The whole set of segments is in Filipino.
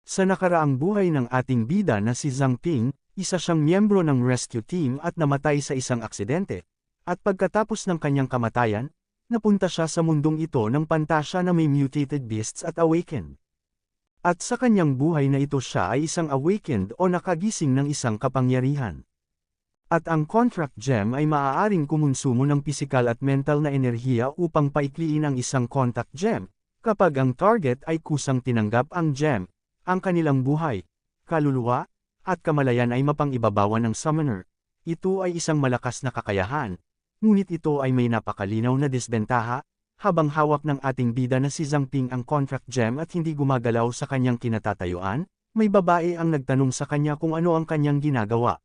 Sa nakaraang buhay ng ating bida na si Zhang Ping, isa siyang miyembro ng rescue team at namatay sa isang aksidente. At pagkatapos ng kanyang kamatayan, napunta siya sa mundong ito ng pantasya na may mutated beasts at awakened. At sa kanyang buhay na ito siya ay isang awakened o nakagising ng isang kapangyarihan. At ang contract gem ay maaaring kumonsumo ng pisikal at mental na enerhiya upang paikliin ang isang contact gem, kapag ang target ay kusang tinanggap ang gem, ang kanilang buhay, kaluluwa, at kamalayan ay mapang-ibabawan ng summoner. Ito ay isang malakas na kakayahan, ngunit ito ay may napakalinaw na disbentaha, habang hawak ng ating bida na si Zhang Ping ang contract gem at hindi gumagalaw sa kanyang kinatatayuan, may babae ang nagtanong sa kanya kung ano ang kanyang ginagawa.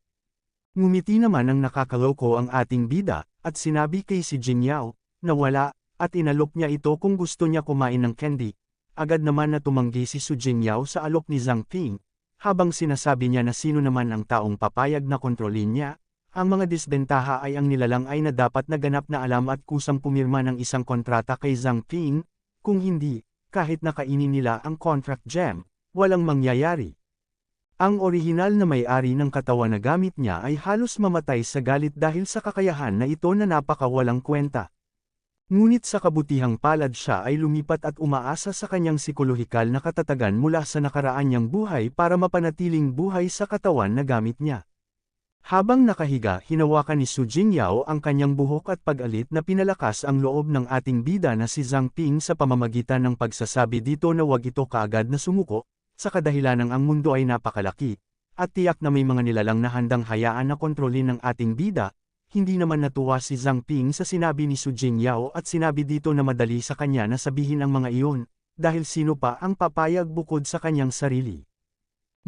Ngumiti naman ang nakakaloko ang ating bida, at sinabi kay si Jingyao, na wala, at inalok niya ito kung gusto niya kumain ng candy. Agad naman na tumanggi si Su Jingyao sa alok ni Zhang Ping, habang sinasabi niya na sino naman ang taong papayag na kontrolin niya. Ang mga disbentaha ay ang nilalang ay na dapat naganap na alam at kusang pumirma ng isang kontrata kay Zhang Ping, kung hindi, kahit nakainin nila ang contract gem, walang mangyayari. Ang orihinal na may-ari ng katawan na gamit niya ay halos mamatay sa galit dahil sa kakayahan na ito na napakawalang kwenta. Ngunit sa kabutihang palad siya ay lumipat at umaasa sa kanyang psikolohikal na katatagan mula sa nakaraan niyang buhay para mapanatiling buhay sa katawan na gamit niya. Habang nakahiga, hinawakan ni Su Jingyao ang kanyang buhok at pag-alit na pinalakas ang loob ng ating bida na si Zhang Ping sa pamamagitan ng pagsasabi dito na wag ito kaagad na sumuko, sa kadahilanang ang mundo ay napakalaki, at tiyak na may mga nilalang na handang hayaan na kontrolin ng ating bida. Hindi naman natuwa si Zhang Ping sa sinabi ni Su Jingyao at sinabi dito na madali sa kanya na sabihin ang mga iyon, dahil sino pa ang papayag bukod sa kanyang sarili.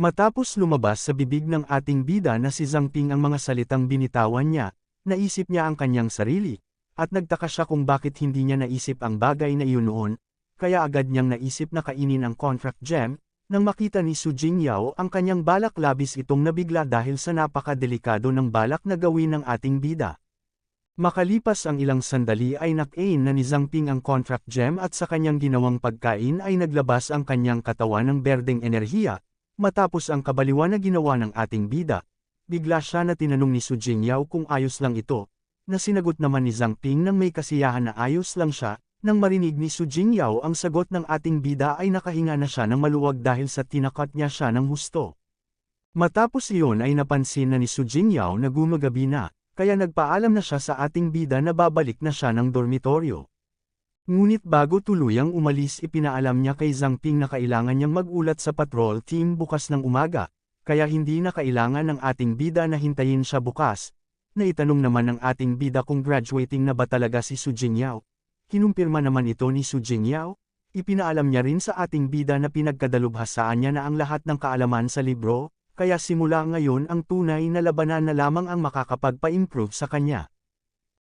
Matapos lumabas sa bibig ng ating bida na si Zhang Ping ang mga salitang binitawan niya, naisip niya ang kanyang sarili, at nagtaka siya kung bakit hindi niya naisip ang bagay na iyon noon, kaya agad niyang naisip na kainin ang contract gem. Nang makita ni Su Jingyao ang kanyang balak, labis itong nabigla dahil sa napakadelikado ng balak na gawin ng ating bida. Makalipas ang ilang sandali ay nakain na ni Zhang Ping ang contract gem at sa kanyang ginawang pagkain ay naglabas ang kanyang katawan ng berdeng enerhiya. Matapos ang kabaliwan na ginawa ng ating bida, bigla siya na tinanong ni Su Jingyao kung ayos lang ito, na sinagot naman ni Zhang Ping nang may kasiyahan na ayos lang siya. Nang marinig ni Su Jingyao ang sagot ng ating bida ay nakahinga na siya ng maluwag dahil sa tinakat niya siya ng husto. Matapos iyon ay napansin na ni Su Jingyao na gumagabi na, kaya nagpaalam na siya sa ating bida na babalik na siya ng dormitoryo. Ngunit bago tuluyang umalis ipinaalam niya kay Zhang Ping na kailangan niyang mag-ulat sa patrol team bukas ng umaga, kaya hindi na kailangan ng ating bida na hintayin siya bukas. Naitanong naman ng ating bida kung graduating na ba talaga si Su Jingyao. Kinumpirma naman ito ni Su Jingyao. Ipinaalam niya rin sa ating bida na pinagkadalubhasaan niya na ang lahat ng kaalaman sa libro, kaya simula ngayon ang tunay na labanan na lamang ang makakapagpa-improve sa kanya.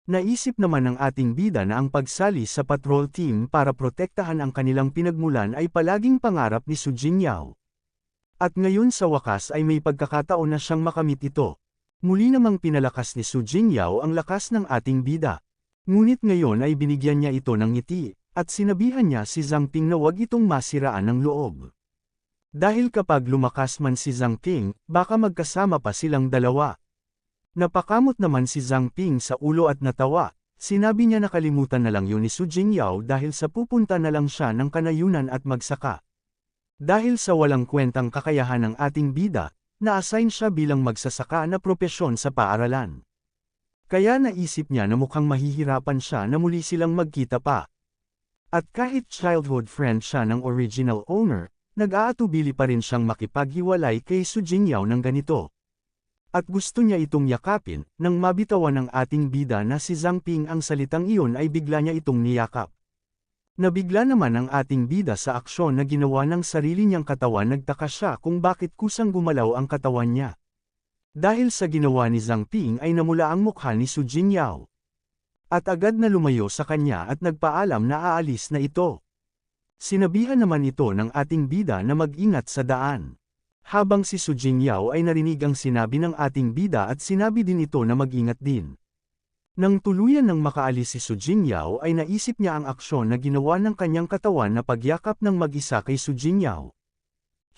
Naisip naman ng ating bida na ang pagsali sa patrol team para protektahan ang kanilang pinagmulan ay palaging pangarap ni Su Jingyao. At ngayon sa wakas ay may pagkakataon na siyang makamit ito. Muli namang pinalakas ni Su Jingyao ang lakas ng ating bida. Ngunit ngayon ay binigyan niya ito ng ngiti, at sinabihan niya si Zhang Ping na wag itong masiraan ng loob. Dahil kapag lumakas man si Zhang Ping, baka magkasama pa silang dalawa. Napakamot naman si Zhang Ping sa ulo at natawa, sinabi niya nakalimutan na lang yun ni Su Jingyao dahil sa pupunta na lang siya ng kanayunan at magsaka. Dahil sa walang kwentang kakayahan ng ating bida, na-assign siya bilang magsasaka na propesyon sa paaralan. Kaya naisip niya na mukhang mahihirapan siya na muli silang magkita pa. At kahit childhood friend siya ng original owner, nag-aatubili pa rin siyang makipaghiwalay kay Su Jingyao ng ganito. At gusto niya itong yakapin, nang mabitawan ng ating bida na si Zhang Ping ang salitang iyon ay bigla niya itong niyakap. Nabigla naman ang ating bida sa aksyon na ginawa ng sarili niyang katawan, nagtaka siya kung bakit kusang gumalaw ang katawan niya. Dahil sa ginawa ni Zhang Ping ay namula ang mukha ni Su Jingyao. At agad na lumayo sa kanya at nagpaalam na aalis na ito. Sinabihan naman ito ng ating bida na mag-ingat sa daan. Habang si Su Jingyao ay narinig ang sinabi ng ating bida at sinabi din ito na mag-ingat din. Nang tuluyan ng makaalis si Su Jingyao ay naisip niya ang aksyon na ginawa ng kanyang katawan na pagyakap ng mag-isa kay Su Jingyao.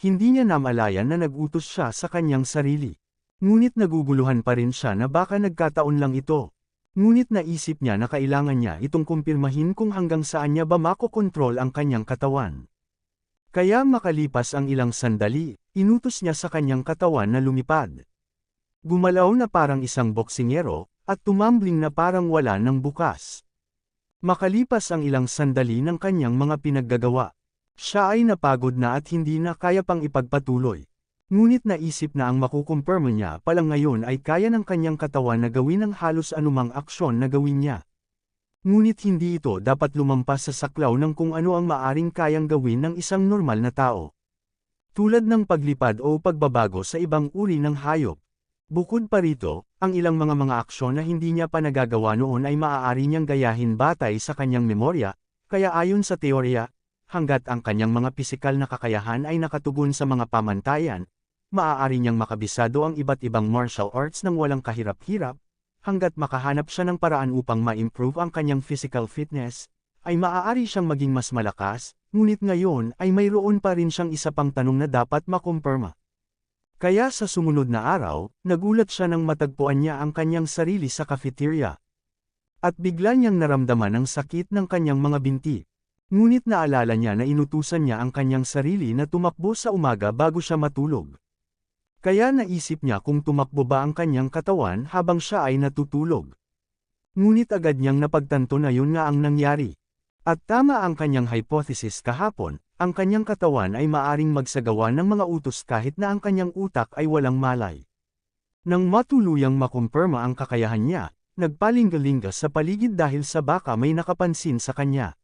Hindi niya namalayan na nag-utos siya sa kanyang sarili. Ngunit naguguluhan pa rin siya na baka nagkataon lang ito. Ngunit naisip niya na kailangan niya itong kumpirmahin kung hanggang saan niya ba makokontrol ang kanyang katawan. Kaya makalipas ang ilang sandali, inutos niya sa kanyang katawan na lumipad. Gumalaw na parang isang boksingero, at tumambling na parang wala ng bukas. Makalipas ang ilang sandali ng kanyang mga pinaggagawa, siya ay napagod na at hindi na kaya pang ipagpatuloy. Ngunit naisip na ang makukumpirma niya palang ngayon ay kaya ng kanyang katawan na gawin ang halos anumang aksyon na gawin niya. Ngunit hindi ito dapat lumampas sa saklaw ng kung ano ang maaring kayang gawin ng isang normal na tao. Tulad ng paglipad o pagbabago sa ibang uri ng hayop. Bukod pa rito, ang ilang mga aksyon na hindi niya pa nagagawa noon ay maaari niyang gayahin batay sa kanyang memorya, kaya ayon sa teorya, hanggat ang kanyang mga pisikal na kakayahan ay nakatugon sa mga pamantayan, maaari niyang makabisado ang iba't ibang martial arts nang walang kahirap-hirap, hanggat makahanap siya ng paraan upang ma-improve ang kanyang physical fitness, ay maaari siyang maging mas malakas, ngunit ngayon ay mayroon pa rin siyang isa pang tanong na dapat makumpirma. Kaya sa sumunod na araw, nagulat siya nang matagpuan niya ang kanyang sarili sa cafeteria. At bigla niyang naramdaman ang sakit ng kanyang mga binti. Ngunit naalala niya na inutusan niya ang kanyang sarili na tumakbo sa umaga bago siya matulog. Kaya naisip niya kung tumakbo ba ang kanyang katawan habang siya ay natutulog. Ngunit agad niyang napagtanto na yun nga ang nangyari. At tama ang kanyang hypothesis kahapon, ang kanyang katawan ay maaring magsagawa ng mga utos kahit na ang kanyang utak ay walang malay. Nang matuluyang makumpirma ang kakayahan niya, nagpalingga-lingga sa paligid dahil sa baka may nakapansin sa kanya.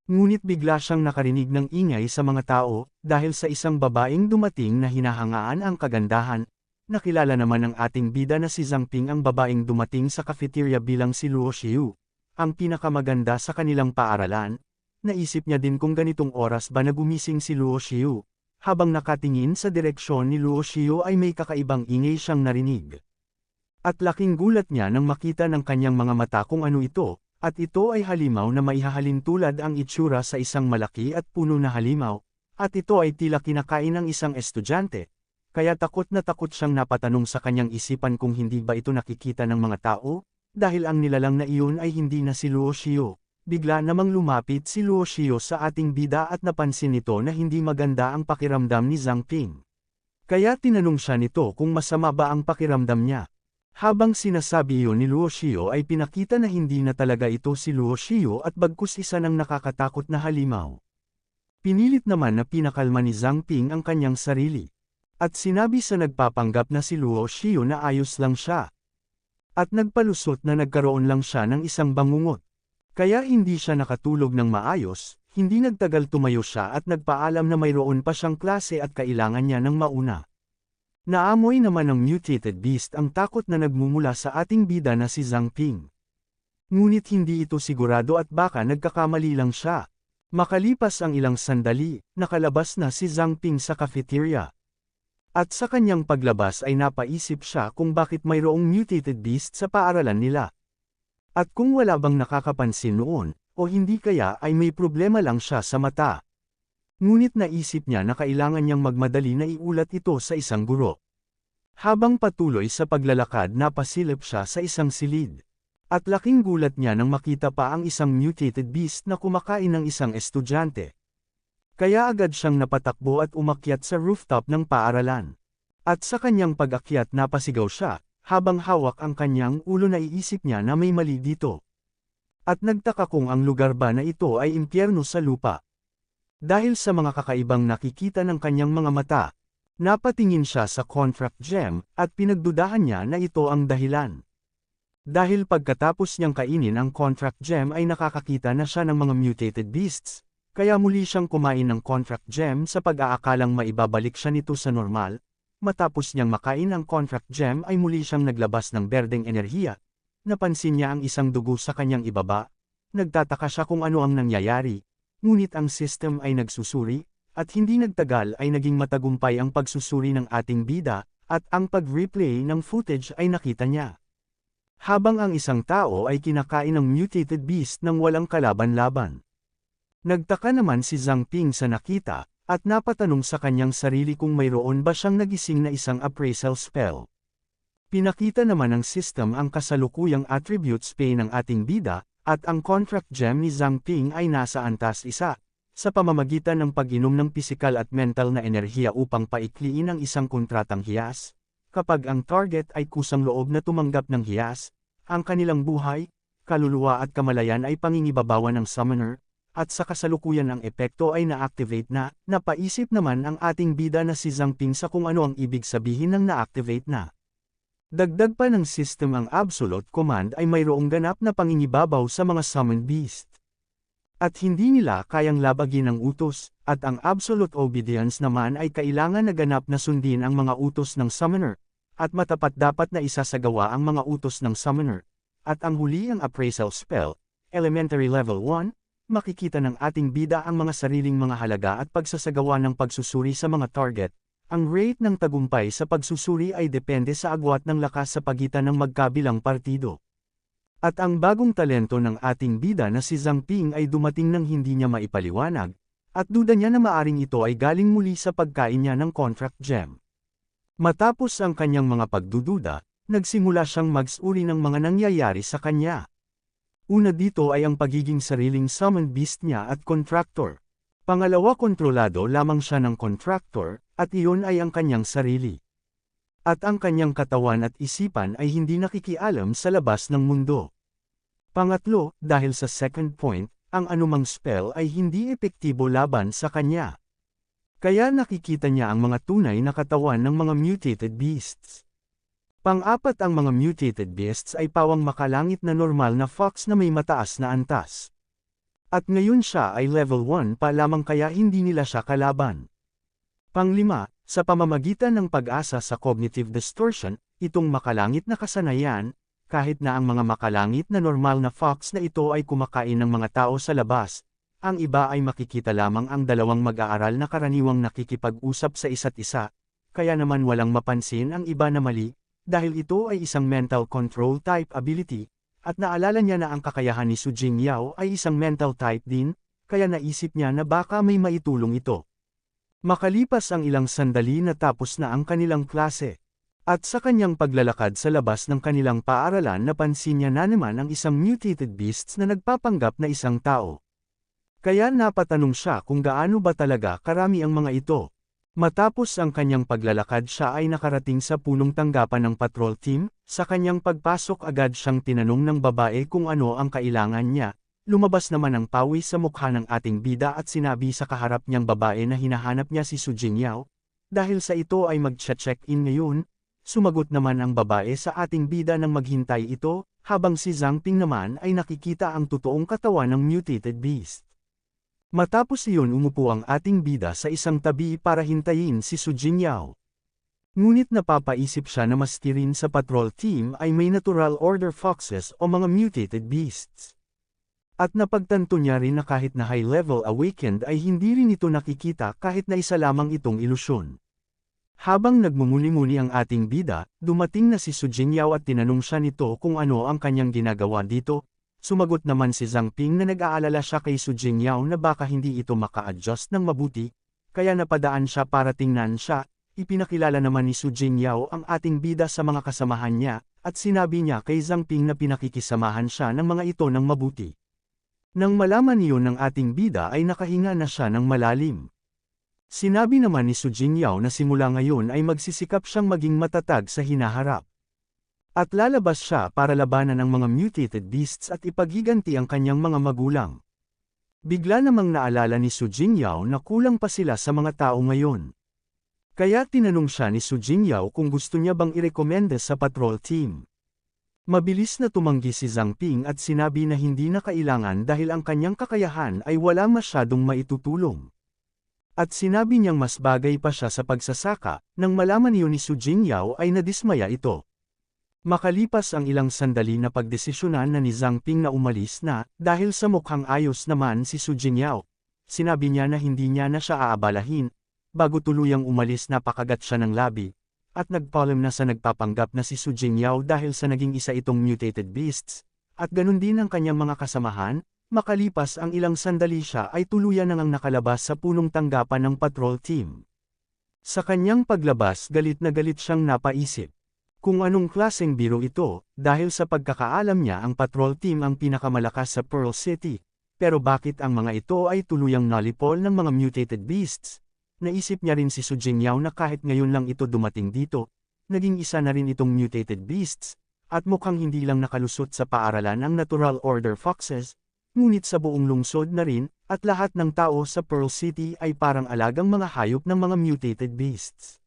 Ngunit bigla siyang nakarinig ng ingay sa mga tao, dahil sa isang babaeng dumating na hinahangaan ang kagandahan. Nakilala naman ng ating bida na si Zhang Ping ang babaeng dumating sa cafeteria bilang si Luo Xiu, ang pinakamaganda sa kanilang paaralan. Naisip niya din kung ganitong oras ba nagumising si Luo Xiu. Habang nakatingin sa direksyon ni Luo Xiu ay may kakaibang ingay siyang narinig. At laking gulat niya nang makita ng kanyang mga mata kung ano ito, at ito ay halimaw na maihahalin tulad ang itsura sa isang malaki at puno na halimaw, at ito ay tila kinakain ng isang estudyante. Kaya takot na takot siyang napatanong sa kanyang isipan kung hindi ba ito nakikita ng mga tao, dahil ang nilalang na iyon ay hindi na si Luo Xiu. Bigla namang lumapit si Luo Xiu sa ating bida at napansin nito na hindi maganda ang pakiramdam ni Zhang Ping. Kaya tinanong siya nito kung masama ba ang pakiramdam niya. Habang sinasabi iyon ni Luo Xiu ay pinakita na hindi na talaga ito si Luo Xiu at bagkus isa ng nakakatakot na halimaw. Pinilit naman na pinakalma ni Zhang Ping ang kanyang sarili. At sinabi sa nagpapanggap na si Luo Xiu na ayos lang siya. At nagpalusot na nagkaroon lang siya ng isang bangungot. Kaya hindi siya nakatulog ng maayos, hindi nagtagal tumayo siya at nagpaalam na mayroon pa siyang klase at kailangan niya ng mauna. Naamoy naman ng mutated beast ang takot na nagmumula sa ating bida na si Zhang Ping. Ngunit hindi ito sigurado at baka nagkakamali lang siya. Makalipas ang ilang sandali, nakalabas na si Zhang Ping sa cafeteria. At sa kanyang paglabas ay napaisip siya kung bakit mayroong mutated beast sa paaralan nila. At kung wala bang nakakapansin noon, o hindi kaya ay may problema lang siya sa mata. Ngunit naisip niya na kailangan niyang magmadali na iulat ito sa isang guro. Habang patuloy sa paglalakad napasilip siya sa isang silid. At laking gulat niya nang makita pa ang isang mutated beast na kumakain ng isang estudyante. Kaya agad siyang napatakbo at umakyat sa rooftop ng paaralan. At sa kanyang pag-akyat napasigaw siya. Habang hawak ang kanyang ulo naiisip niya na may mali dito. At nagtaka kung ang lugar ba na ito ay impyerno sa lupa. Dahil sa mga kakaibang nakikita ng kanyang mga mata, napatingin siya sa contract gem at pinagdudahan niya na ito ang dahilan. Dahil pagkatapos niyang kainin ang contract gem ay nakakakita na siya ng mga mutated beasts, kaya muli siyang kumain ng contract gem sa pag-aakalang maibabalik siya nito sa normal. Matapos niyang makain ang contract gem ay muli siyang naglabas ng berdeng enerhiya. Napansin niya ang isang dugo sa kanyang ibaba. Nagtataka siya kung ano ang nangyayari. Ngunit ang system ay nagsusuri, at hindi nagtagal ay naging matagumpay ang pagsusuri ng ating bida, at ang pag-replay ng footage ay nakita niya. Habang ang isang tao ay kinakain ng mutated beast nang walang kalaban-laban. Nagtaka naman si Zhang Ping sa nakita, at napatanong sa kanyang sarili kung mayroon ba siyang nagising na isang appraisal spell. Pinakita naman ng system ang kasalukuyang attributes pay ng ating bida, at ang contract gem ni Zhang Ping ay nasa antas 1, sa pamamagitan ng pag-inom ng pisikal at mental na enerhiya upang paikliin ang isang kontratang hiyas. Kapag ang target ay kusang loob na tumanggap ng hiyas, ang kanilang buhay, kaluluwa at kamalayan ay pangingibabawan ng summoner, at sa kasalukuyan ang epekto ay na-activate na. Napaisip naman ang ating bida na si Zhang Ping sa kung ano ang ibig sabihin ng na-activate na. Dagdag pa ng system ang Absolute Command ay mayroong ganap na pangingibabaw sa mga summoned beast. At hindi nila kayang labagin ang utos, at ang Absolute Obedience naman ay kailangan na ganap na sundin ang mga utos ng summoner, at matapat dapat na isasagawa ang mga utos ng summoner. At ang huli ang Appraisal Spell, Elementary Level 1, makikita ng ating bida ang mga sariling mga halaga at pagsasagawa ng pagsusuri sa mga target. Ang rate ng tagumpay sa pagsusuri ay depende sa agwat ng lakas sa pagitan ng magkabilang partido. At ang bagong talento ng ating bida na si Zhang Ping ay dumating nang hindi niya maipaliwanag, at duda niya na maaring ito ay galing muli sa pagkain niya ng contract gem. Matapos ang kanyang mga pagdududa, nagsimula siyang magsuri ng mga nangyayari sa kanya. Una dito ay ang pagiging sariling summoned beast niya at contractor. Pangalawa, kontrolado lamang siya ng contractor, at iyon ay ang kanyang sarili. At ang kanyang katawan at isipan ay hindi nakikialam sa labas ng mundo. Pangatlo, dahil sa second point, ang anumang spell ay hindi epektibo laban sa kanya. Kaya nakikita niya ang mga tunay na katawan ng mga mutated beasts. Pang-apat, ang mga mutated beasts ay pawang makalangit na normal na fox na may mataas na antas. At ngayon siya ay level 1 pa lamang kaya hindi nila siya kalaban. Panglima, sa pamamagitan ng pag-asa sa cognitive distortion, itong makalangit na kasanayan, kahit na ang mga makalangit na normal na fox na ito ay kumakain ng mga tao sa labas, ang iba ay makikita lamang ang dalawang mag-aaral na karaniwang nakikipag-usap sa isa't isa, kaya naman walang mapansin ang iba na mali, dahil ito ay isang mental control type ability, at naalala niya na ang kakayahan ni Su Jingyao ay isang mental type din, kaya naisip niya na baka may maitulong ito. Makalipas ang ilang sandali na tapos na ang kanilang klase. At sa kanyang paglalakad sa labas ng kanilang paaralan napansin niya na naman ang isang mutated beasts na nagpapanggap na isang tao. Kaya napatanong siya kung gaano ba talaga karami ang mga ito. Matapos ang kanyang paglalakad siya ay nakarating sa punong tanggapan ng patrol team, sa kanyang pagpasok agad siyang tinanong ng babae kung ano ang kailangan niya, lumabas naman ang pawis sa mukha ng ating bida at sinabi sa kaharap niyang babae na hinahanap niya si Su Jingyao, dahil sa ito ay mag-check-in ngayon, sumagot naman ang babae sa ating bida nang maghintay ito, habang si Zhang Ping naman ay nakikita ang totoong katawan ng mutated beast. Matapos iyon umupo ang ating bida sa isang tabi para hintayin si Su Jingyao. Ngunit napapaisip siya na maski rin sa patrol team ay may natural order foxes o mga mutated beasts. At napagtanto niya rin na kahit na high-level awakened ay hindi rin ito nakikita kahit na isa lamang itong ilusyon. Habang nagmumuni-muni ang ating bida, dumating na si Su Jingyao at tinanong siya nito kung ano ang kanyang ginagawa dito. Sumagot naman si Zhang Ping na nag-aalala siya kay Su Jingyao na baka hindi ito maka-adjust ng mabuti, kaya napadaan siya para tingnan siya. Ipinakilala naman ni Su Jingyao ang ating bida sa mga kasamahan niya, at sinabi niya kay Zhang Ping na pinakikisamahan siya ng mga ito ng mabuti. Nang malaman iyon ng ating bida ay nakahinga na siya ng malalim. Sinabi naman ni Su Jingyao na simula ngayon ay magsisikap siyang maging matatag sa hinaharap. At lalabas siya para labanan ang mga mutated beasts at ipaghiganti ang kanyang mga magulang. Bigla namang naalala ni Su Jingyao na kulang pa sila sa mga tao ngayon. Kaya tinanong siya ni Su Jingyao kung gusto niya bang irekomenda sa patrol team. Mabilis na tumanggi si Zhang Ping at sinabi na hindi na kailangan dahil ang kanyang kakayahan ay wala masyadong maitutulong. At sinabi niyang mas bagay pa siya sa pagsasaka, nang malaman iyon ni Su Jingyao ay nadismaya ito. Makalipas ang ilang sandali na pagdesisyonan na ni Zhang Ping na umalis na, dahil sa mukhang ayos naman si Su Jingyao. Sinabi niya na hindi niya na siya aabalahin, bago tuluyang umalis napakagat siya ng labi, at nagpaalam na sa nagpapanggap na si Su Jingyao dahil sa naging isa itong mutated beasts, at ganun din ang kanyang mga kasamahan, Makalipas ang ilang sandali siya ay tuluyan nang nakalabas sa punong tanggapan ng patrol team. Sa kanyang paglabas galit na galit siyang napaisip. Kung anong klaseng biro ito, dahil sa pagkakaalam niya ang patrol team ang pinakamalakas sa Pearl City. Pero bakit ang mga ito ay tuluyang nalipol ng mga mutated beasts? Naisip niya rin si Su Jingyao na kahit ngayon lang ito dumating dito, naging isa na rin itong mutated beasts, at mukhang hindi lang nakalusot sa paaralan ang Natural Order Foxes, ngunit sa buong lungsod na rin, at lahat ng tao sa Pearl City ay parang alagang mga hayop ng mga mutated beasts.